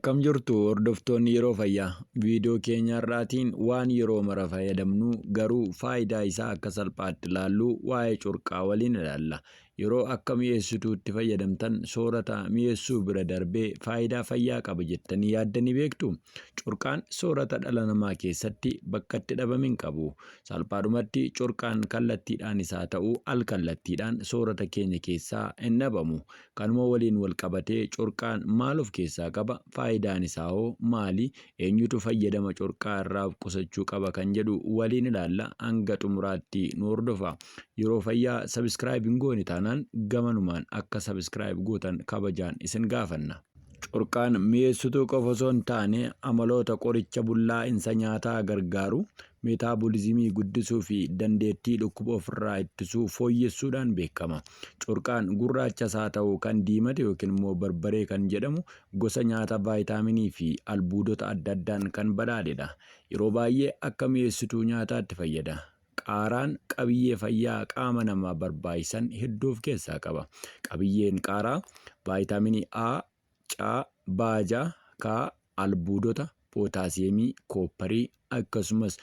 Akkam jirtu hordoftoonni yeroo fayyaa viidiyoo keenya irraatiin waan yeroo mara fayyadamnu garuu faayidaa isaa akka salphaatti ilaallu waa'ee curqaa waliin ilaalla. Yeroo akka mi'eessituutti fayyadamtan soorata mi'eessuu bira darbee faayidaa fayyaa qaba jettanii yaaddanii beektu? Curqaan soorata dhala namaa keessatti bakka itti dhabamin qabu. Salphaadhumatti curqaan kallattiidhaan isaa ta'uu al-kallattiidhaan soorata keenya keessaa hin dhabamu. Kanuma waliin wal qabatee curqaan maal of keessaa qaba? Faayidaan isaa hoo maali? Eenyutu fayyadama curqaa irraa qusachuu qaba kan jedhu waliin ilaalla. Hanga xumuraatti nu hordofa. Yeroo fayyaa subscribe hin goone taanaan gamanumaan akka subscribe gootan kabajaan isin gaafanna. Curqaan mi'eessituu qofa osoo hin taane amaloota qoricha bullaa'insa nyaataa gargaaru, meetaaboliizimii guddisuu fi dandeettii dhukkuba ofirraa ittisuu fooyyessuudhaan beekama. Curqaan gurraachas haa ta'u kan diimate yookiin immoo barbaree kan jedhamu gosa nyaata vaayitaaminii fi albuudota adda addaan kan badhaadhedha. Yeroo baay'ee akka mi'eessituu nyaataatti fayyada. Qaaraan qabiyyee fayyaa qaama namaa barbaachisan hedduu of keessaa qaba. Qabiyyeen qaaraa vaayitaaminii A, C, Baaja, K, albuudota, pootaasiyeemii, koopparii akkasumas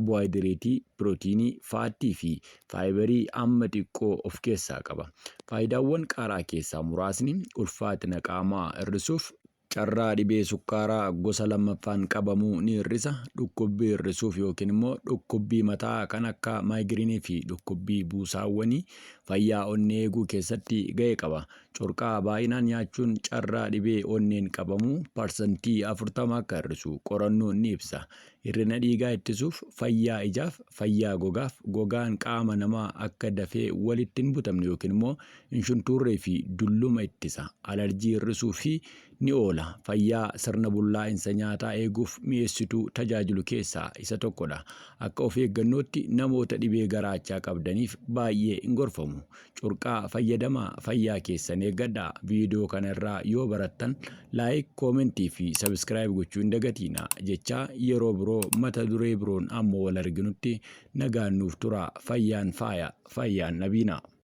kaarbohaayidireetii, pirootiinii, faattii fi faayibarii hamma xiqqoo of keessaa qaba. Faayidaawwan qaaraa keessaa muraasni ulfaatina qaamaa hir'isuuf, carraa dhibee sukkaaraa gosa lammaffaan qabamuu ni hir'isa, dhukkubbii hir'isuuf yookiin immoo dhukkubbii mataa kan akka maayigiriinii fi dhukkubbii buusaawwanii fayyaa onnee eeguu keessatti ga'ee qaba. Curqaa baay'inaan nyaachuun carraa dhibee onneen qabamuu parsantii 40 akka hir'isu qorannoon ni ibsa. Hir'ina dhiigaa ittisuuf, fayyaa ijaaf, fayyaa gogaaf, gogaan qaama namaa akka dafee walitti hin butamne yookiin immoo hin shuntuurree fi dulluma ittisa. Alarjii hir'isuu fi ni oola. Fayyaa sirna bullaa'insa nyaataa eeguuf mi'eessituu tajaajilu keessaa isa tokkodha. Akka of eeggannootti namoota dhibee garaachaa qabdaniif baay'ee hin gorfamu. Curqaa fayyadamaa, fayyaa keessan eeggadhaa. Viidiyoo kana irraa yoo barattan laayik, koomentii fi sabskraayib gochuu hin dagatinaa jechaa yeroo biroo mata duree biroon ammoo wal arginutti nagaan nuuf turaa. Fayyaan faaya, fayyaan nabiinaa.